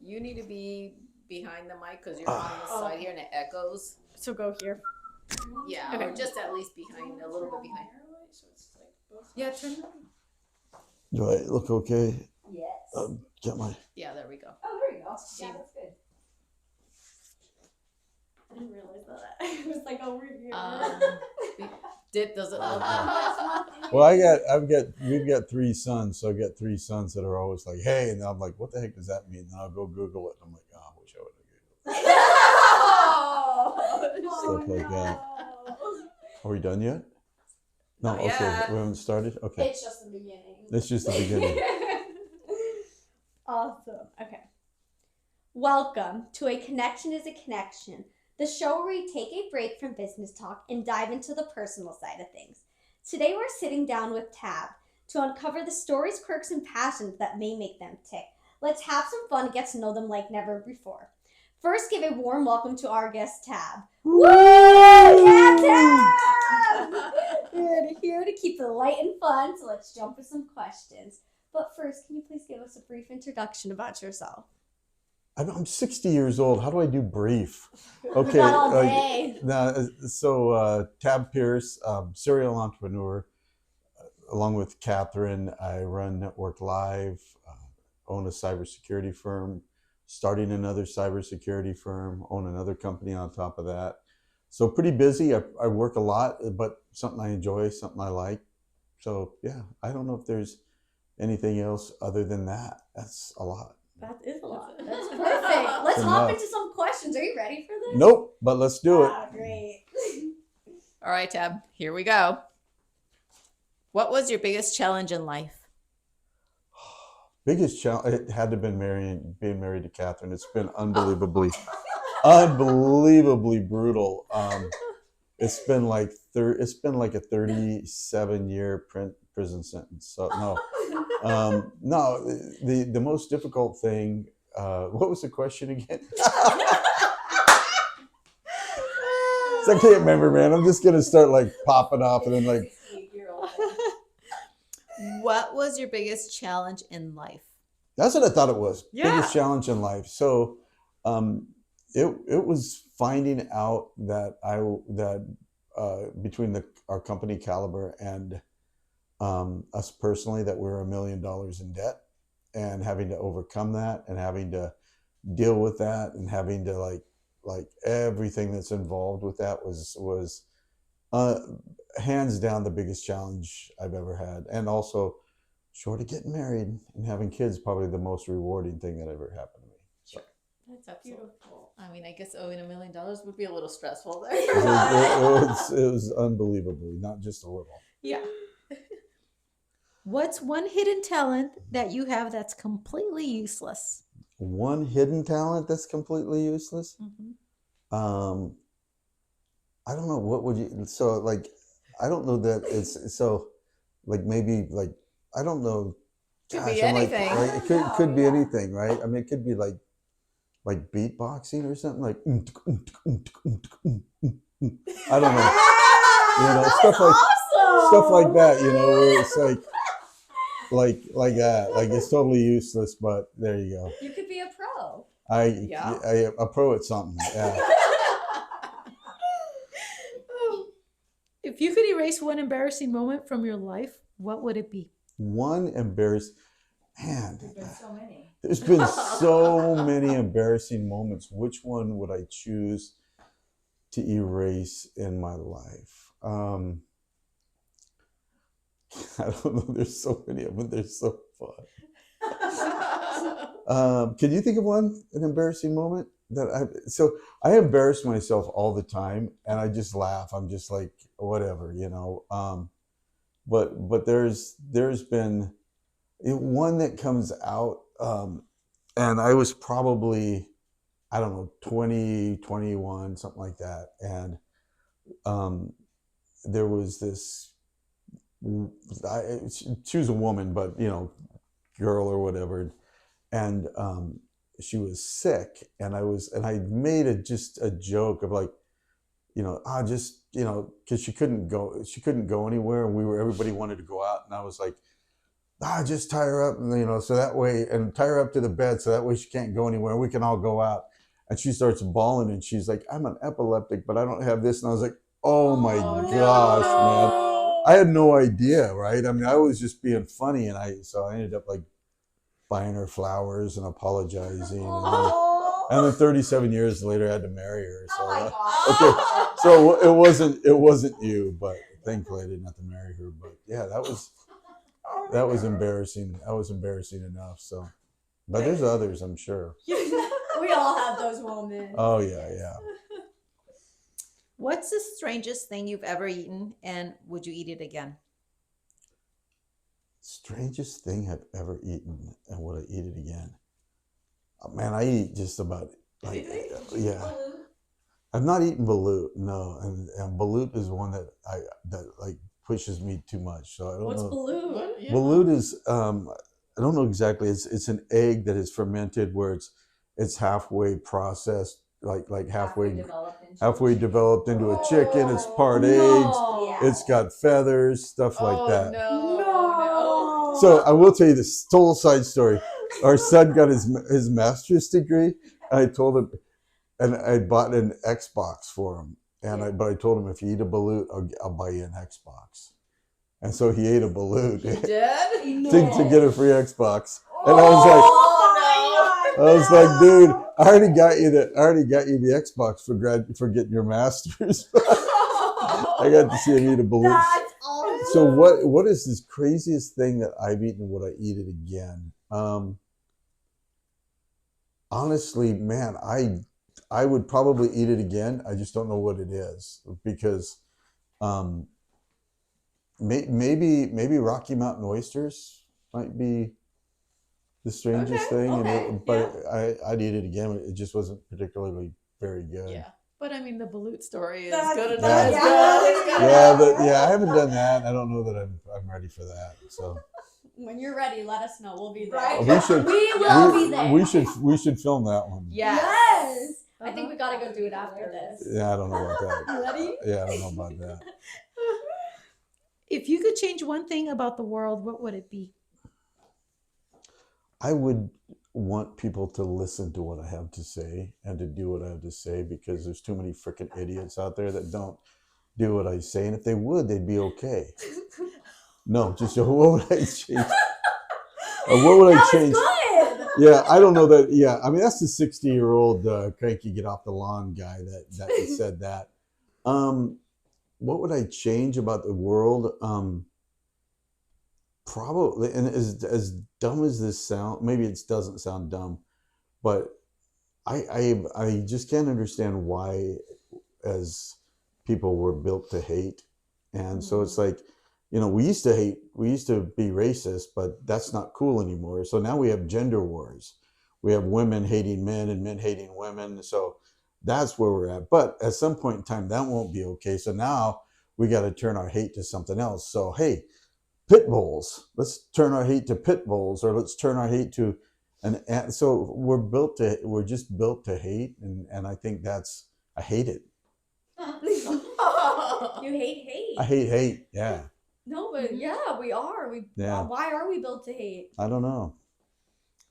You need to be behind the mic because you're on the side here and it echoes. So go here. Yeah, Okay. or just at least behind, a little bit behind. Yeah, turn that. Do I look okay? Yes. Get my. Yeah, there we go. Oh, there you go. Yeah, that's good. I didn't realize that. I was like over here. Does it look? Well, we've got 3 sons, so I've got 3 sons that are always like, "Hey," and I'm like, "What the heck does that mean?" And I'll go Google it, and I'm like, "Oh, I wish I would have Googled stuff like that." Are we done yet? No, Not okay, yet. we haven't started. Okay, It's just the beginning. it's just the beginning. Awesome. Okay. Welcome to A Connection is a Connection, the show where we take a break from business talk and dive into the personal side of things. Today we're sitting down with Tab to uncover the stories, quirks, and passions that may make them tick. Let's have some fun and get to know them like never before. First, give a warm welcome to our guest, Tab. Woo! Yeah, Tab! We're here to keep it light and fun, so let's jump with some questions. But first, can you please give us a brief introduction about yourself? I'm 60 years old. How do I do brief? Okay. Not all day. So Tab Pierce, serial entrepreneur. Along with Catherine, I run Network Live, own a cybersecurity firm, starting another cybersecurity firm, own another company on top of that. So pretty busy. I work a lot, but something I enjoy, something I like. So yeah, I don't know if there's anything else other than that. That's a lot. That is a lot. That's perfect. Let's hop into some questions. Are you ready for this? Nope, but let's do it. Ah, great. All right, Tab, here we go. What was your biggest challenge in life? Biggest challenge, it had to have been being married to Catherine. It's been unbelievably brutal. It's been like a 37-year prison sentence. So no, the most difficult thing. What was the question again? I can't remember, man. I'm just gonna start like popping off and then like. What was your biggest challenge in life? That's what I thought it was. Yeah. Biggest challenge in life. So, it was finding out that between our company Caliber and us personally, that we're $1 million in debt, and having to overcome that, and having to deal with that, and having to like everything that's involved with that was hands down the biggest challenge I've ever had. And also, short of getting married and having kids, probably the most rewarding thing that ever happened to me. So. That's beautiful. I mean, I guess owing $1 million would be a little stressful there. It was unbelievably, not just a little. Yeah. What's one hidden talent that you have that's completely useless? One hidden talent that's completely useless? Mm-hmm. I don't know. What would you, so like, I don't know that it's, so like maybe like, I don't know. Could be anything. It could be anything, right? I mean, it could be like beatboxing or something like, I don't know. You know, stuff like that, you know, where it's like that. Like it's totally useless, but there you go. You could be a pro. A pro at something. Yeah. If you could erase one embarrassing moment from your life, what would it be? One embarrassing, man. There's been so many. There's been so many embarrassing moments. Which one would I choose to erase in my life? I don't know. There's so many of them. They're so fun. Can you think of an embarrassing moment that I embarrass myself all the time, and I just laugh. I'm just like, whatever, you know. But there's been one that comes out, and I was probably, I don't know, 20, 21, something like that, and there was this. She was a woman, but you know, girl or whatever, and she was sick, and I made just a joke of like, you know, just, you know, because she couldn't go anywhere, and everybody wanted to go out, and I was like, just tie her up, and so that way, and tie her up to the bed so that way she can't go anywhere. We can all go out. And she starts bawling, and she's like, I'm an epileptic, but I don't have this. And I was like, oh my Oh, gosh, man. no. I had no idea, right? I mean, I was just being funny, and I ended up like buying her flowers and apologizing. And then 37 years later, I had to marry her. So, Oh my okay, gosh. so it wasn't you, but thankfully I didn't have to marry her. But yeah, that was embarrassing. That was embarrassing enough. So, but there's others, I'm sure. We all have those moments. Oh yeah. What's the strangest thing you've ever eaten, and would you eat it again? Strangest thing I've ever eaten, and would I eat it again? Oh, man, I eat just about like yeah. I've not eaten balut, no, and balut is one that like pushes me too much. So I don't What's know. balloon? Balut is I don't know exactly. It's an egg that is fermented where it's halfway processed, like halfway developed into a chicken. It's part eggs. No. It's got feathers, stuff like that. No. So I will tell you this total side story. Our son got his master's degree, and I told him, and I bought an Xbox for him, but I told him if you eat a balut, I'll buy you an Xbox. And so he ate a balut You did? to get a free Xbox, and I was like, dude, I already got you the Xbox for getting your master's. I got to see him eat a balut. That's awesome. So what is this craziest thing that I've eaten? Would I eat it again? Honestly, man, I would probably eat it again. I just don't know what it is because maybe Rocky Mountain oysters might be the strangest thing. But I'd eat it again. It just wasn't particularly very good. Yeah. But I mean, the balut story is That's good good. enough. I haven't done that. I don't know that I'm ready for that. So When you're ready, let us know. We'll be there. Right. we should We will be there. we should film that one. Yes. I think we gotta go do it after this. Yeah, I don't know about that. You ready? Yeah, I don't know about that. If you could change one thing about the world, what would it be? I would want people to listen to what I have to say and to do what I have to say because there's too many freaking idiots out there that don't do what I say. And if they would, they'd be okay. No, just what would I change? What would I change? Good. Yeah, I don't know that. Yeah, I mean, that's the 60-year-old cranky get off the lawn guy that said that. What would I change about the world? Probably, and as dumb as this sound, maybe it doesn't sound dumb, but I just can't understand why, as people, we're built to hate, and so it's like, we used to hate, we used to be racist, but that's not cool anymore. So now we have gender wars, we have women hating men and men hating women. So that's where we're at. But at some point in time, that won't be okay. So now we got to turn our hate to something else. So hey, pit bulls. Let's turn our hate to pit bulls, or let's turn our hate to, and so we're just built to hate, and I think I hate it. You hate hate. I hate hate. Yeah. No, but yeah, we are. Yeah. Why are we built to hate? I don't know.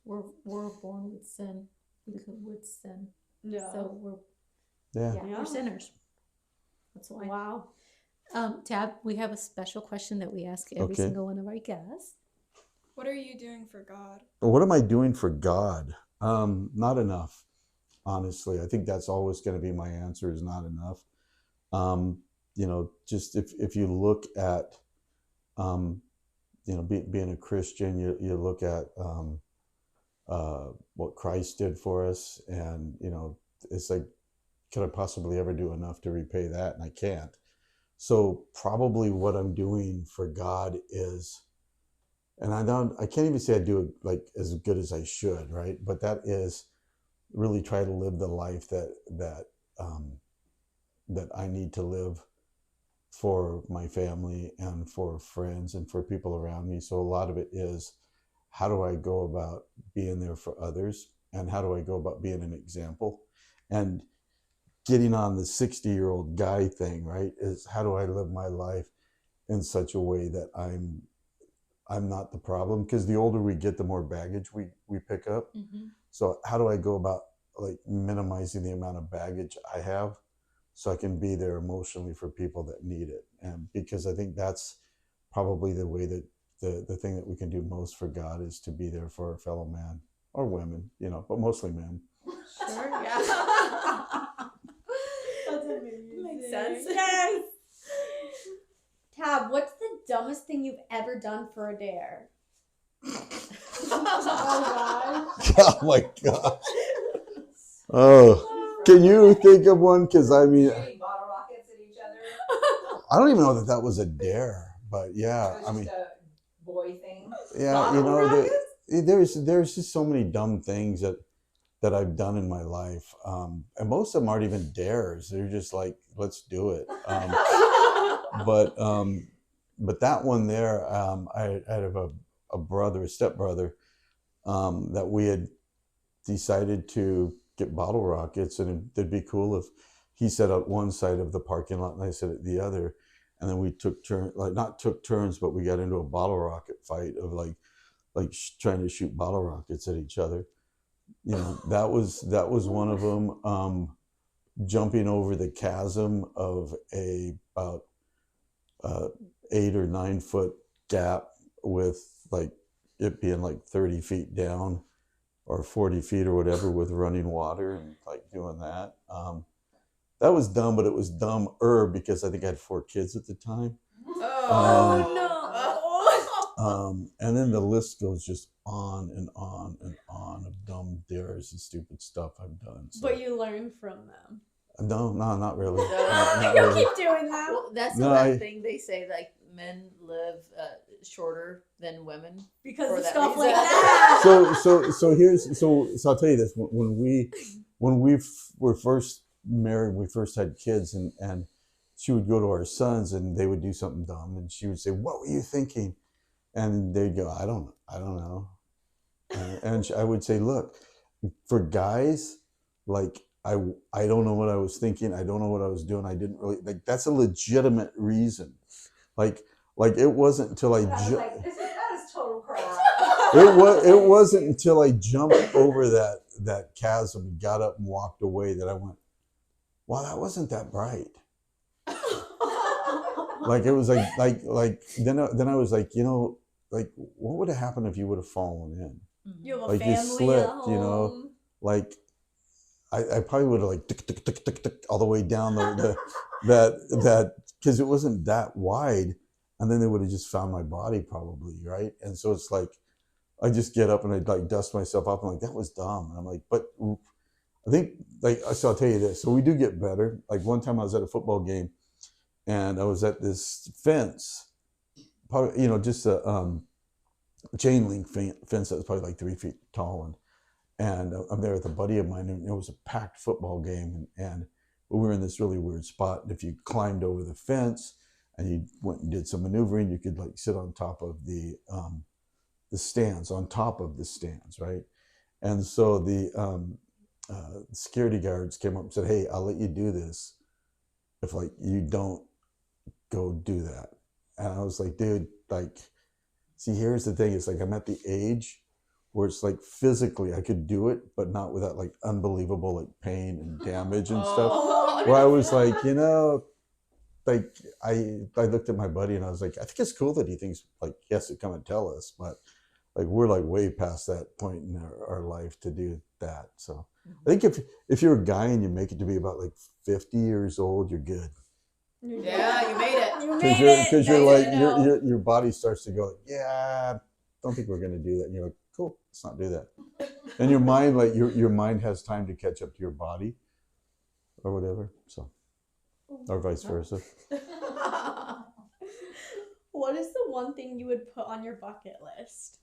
We're born with sin. We come with sin. Yeah. So we're Yeah. we're sinners. That's why. Wow. Tab, we have a special question that we ask every Okay. single one of our guests. What are you doing for God? What am I doing for God? Not enough. Honestly, I think that's always going to be my answer. Is not enough. Just if you look at, being a Christian, you look at what Christ did for us, and it's like, could I possibly ever do enough to repay that? And I can't. So probably what I'm doing for God is, and I can't even say I do it like as good as I should, right? But that is really try to live the life that I need to live for my family and for friends and for people around me. So a lot of it is, how do I go about being there for others, and how do I go about being an example? And getting on the 60-year-old guy thing, right, is how do I live my life in such a way that I'm not the problem, because the older we get, the more baggage we pick up. So how do I go about like minimizing the amount of baggage I have so I can be there emotionally for people that need it? And because I think that's probably the way that the thing that we can do most for God is to be there for our fellow man or women, but mostly men. Sure, yeah. That's amazing. Makes sense. Yes. Tab, what's the dumbest thing you've ever done for a dare? Oh my God. Oh, can you think of one? Because I mean, Shooting bottle rockets at each other. I don't even know that was a dare, but yeah, It was I mean, just a boy thing. yeah, Bottle rockets? there's just so many dumb things that I've done in my life, and most of them aren't even dares. They're just like, let's do it. But that one there, I had a brother, a stepbrother, that we had decided to get bottle rockets, and it'd be cool if he sat at one side of the parking lot and I sat at the other, and then we took turns, like not took turns, but we got into a bottle rocket fight of like trying to shoot bottle rockets at each other. That was one of them. Jumping over the chasm of about 8 or 9 foot gap with like it being like 30 feet down or 40 feet or whatever with running water, and like doing that. That was dumb, but it was dumber because I think I had 4 kids at the time. Oh, And then the list goes just on and on and on of dumb dares and stupid stuff I've done. So. But you learn from them. No, not really. No. Not You really. keep doing that. Well, that's No, that I- thing they say, like men live shorter than women. Because For of that stuff reason. like that. So I'll tell you this: when we were first married, we first had kids, and she would go to our sons, and they would do something dumb, and she would say, "What were you thinking?" And they'd go, "I don't know." And I would say, "Look, for guys, like I don't know what I was thinking. I don't know what I was doing. I didn't really like. That's a legitimate reason. Like it wasn't until I." I was like, that is total crap. It wasn't until I jumped over that chasm and got up and walked away that I went, wow, that wasn't that bright. Like it was like then I was like, like what would have happened if you would have fallen in? You have a Like you family slipped, at home. Like I probably would have like tick all the way down that because it wasn't that wide, and then they would have just found my body probably, right? And so it's like I just get up and I'd like dust myself up. I'm like, that was dumb. And I'm like, but I think so I'll tell you this. So we do get better. Like one time I was at a football game and I was at this fence, probably, just a chain link fence that was probably like 3 feet tall. And I'm there with a buddy of mine, and it was a packed football game. And we were in this really weird spot. And if you climbed over the fence and you went and did some maneuvering, you could like sit on top of the stands, right? And so the security guards came up and said, "Hey, I'll let you do this if like you don't go do that." And I was like, dude, like, see, here's the thing. It's like I'm at the age where it's like physically I could do it, but not without like unbelievable like pain and damage and stuff. Oh, Where I was like, like I looked at my buddy and I was like, I think it's cool that he thinks like he has to come and tell us, but like we're like way past that point in our life to do that. So I think if you're a guy and you make it to be about like 50 years old, you're good. yeah, you made it. You made it. Because you're Nice like to know. your body starts to go like, yeah, don't think we're gonna do that. And you're like, cool, let's not do that. And your mind, like your mind has time to catch up to your body or whatever. So or vice versa. What is the one thing you would put on your bucket list?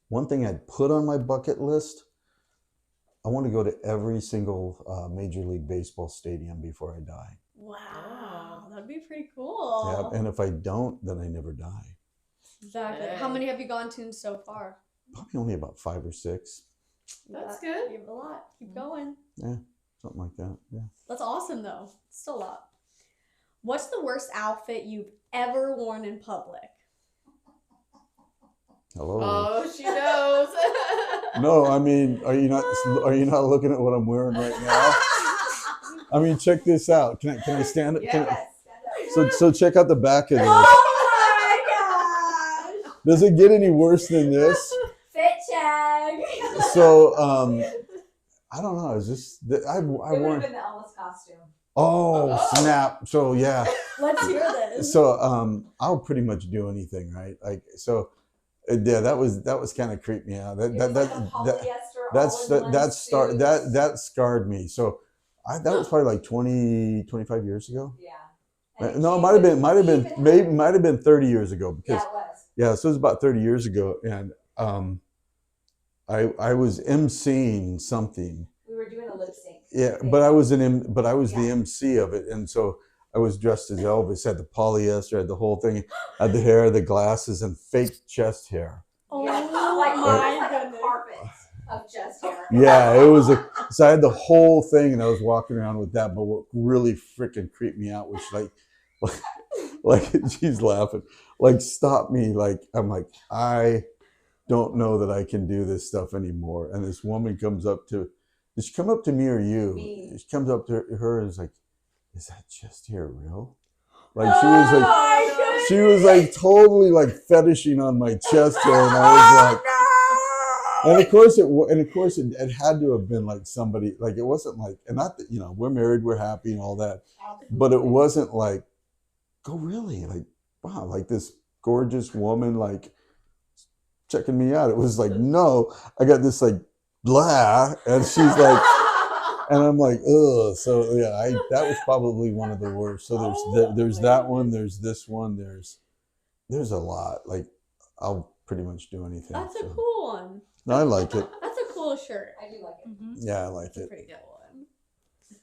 One thing I'd put on my bucket list, I want to go to every single Major League Baseball stadium before I die. Wow, that'd be pretty cool. Yeah, and if I don't, then I never die. Exactly. Hey. How many have you gone to so far? Probably only about 5 or 6, That's good. You have a lot. Keep going. something like that. Yeah. That's awesome, though. It's still a lot. What's the worst outfit you've ever worn in public? Hello. Oh, she knows. No, I mean, are you not looking at what I'm wearing right now? I mean, check this out. Can I stand it? Yes. Stand up. So check out the back of this. Oh my gosh! Does it get any worse than this? Fit check. So I don't know. Is this I It would have worn? been the Elvis costume. Oh snap! So yeah. Let's hear this. So I'll pretty much do anything, right? Like so. Yeah, that was kind of creeped me out. It was like a polyester That scarred me. So that was probably like 20, 25 years ago. Yeah. And No, it Jane might have been even maybe might have been 30 years ago Yeah, because it was. yeah, so it was about 30 years ago, and I was emceeing something. We were doing a lip sync. Yeah, but I was the Yeah. MC of it, and so I was dressed as Elvis. Had the polyester, had the whole thing, had the hair, the glasses, and fake chest hair. Oh Yeah, my like a goodness. carpet of chest hair. Yeah, it was so I had the whole thing, and I was walking around with that. But what really freaking creeped me out was like she's laughing, like stop me, like I'm like I don't know that I can do this stuff anymore. And this woman comes up to, did she come up to me or you? Me. She comes up to her and is like, is that chest hair real? Like she was like totally like fetishing on my chest hair, and I was like, and of course it had to have been like somebody, like it wasn't like, and not that we're married, we're happy and all that, but it wasn't like, oh really, like wow, like this gorgeous woman like checking me out. It was like, no, I got this like blah, and she's like. And I'm like, ugh. So yeah, that was probably one of the worst. So there's that one. There's this one. There's a lot. Like I'll pretty much do anything. That's a so. cool one. No, I like it. That's a cool shirt. I do like it. Yeah, I like That's a it. pretty cool one.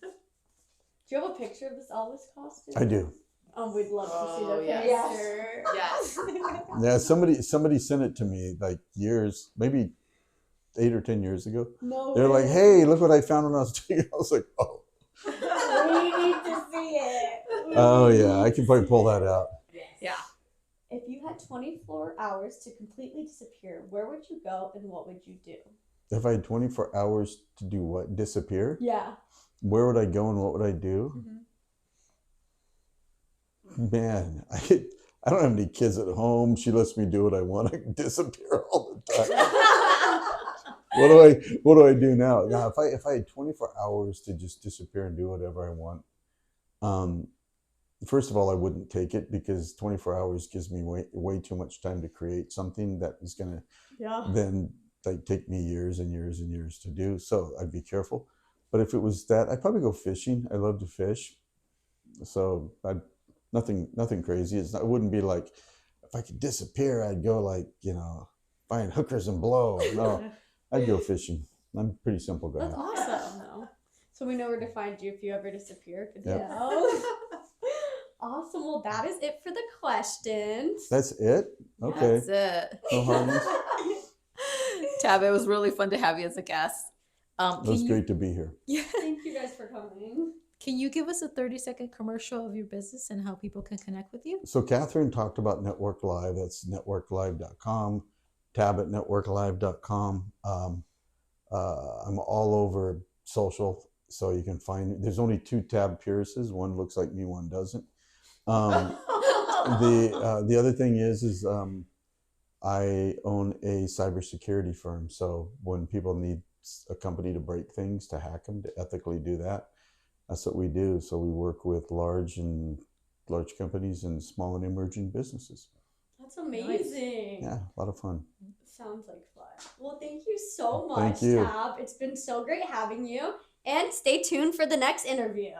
Do you have a picture of this Elvis costume? I do. Oh, we'd love to see Oh, the yes. picture. Yes. Yeah, somebody sent it to me like years, maybe 8 or 10 years ago. No. They're like, hey, look what I found when I was doing it. I was like, oh. We need to see it. Oh yeah, I can probably pull that out. Yeah. If you had 24 hours to completely disappear, where would you go and what would you do? If I had 24 hours to do what? Disappear? Yeah. Where would I go and what would I do? Man, I don't have any kids at home. She lets me do what I want. I can disappear all the time. What do I do now? Now, if I had 24 hours to just disappear and do whatever I want, first of all, I wouldn't take it because 24 hours gives me way too much time to create something that is going to Yeah. then like take me years and years and years to do. So I'd be careful. But if it was that, I'd probably go fishing. I love to fish. So nothing crazy. It wouldn't be like if I could disappear, I'd go like, find hookers and blow. No, I'd go fishing. I'm a pretty simple guy. That's awesome, though. So we know where to find you if you ever disappear. Good to Yep. know. Awesome. Well, that is it for the questions. That's it? Okay. That's it. No harmless. Tab, it was really fun to have you as a guest. It was great to be here. Thank you guys for coming. Can you give us a 30-second commercial of your business and how people can connect with you? So Catherine talked about Network Live. That's networklive.com. Tab at networklive.com. I'm all over social, so you can find me. There's only 2 Tab Pierces. One looks like me, one doesn't. The other thing is I own a cybersecurity firm. So when people need a company to break things, to hack them, to ethically do that, that's what we do. So we work with large companies and small and emerging businesses. That's amazing. Yeah, a lot of fun. Sounds like fun. Well, thank you so much, Thank you. Tab. It's been so great having you. And stay tuned for the next interview.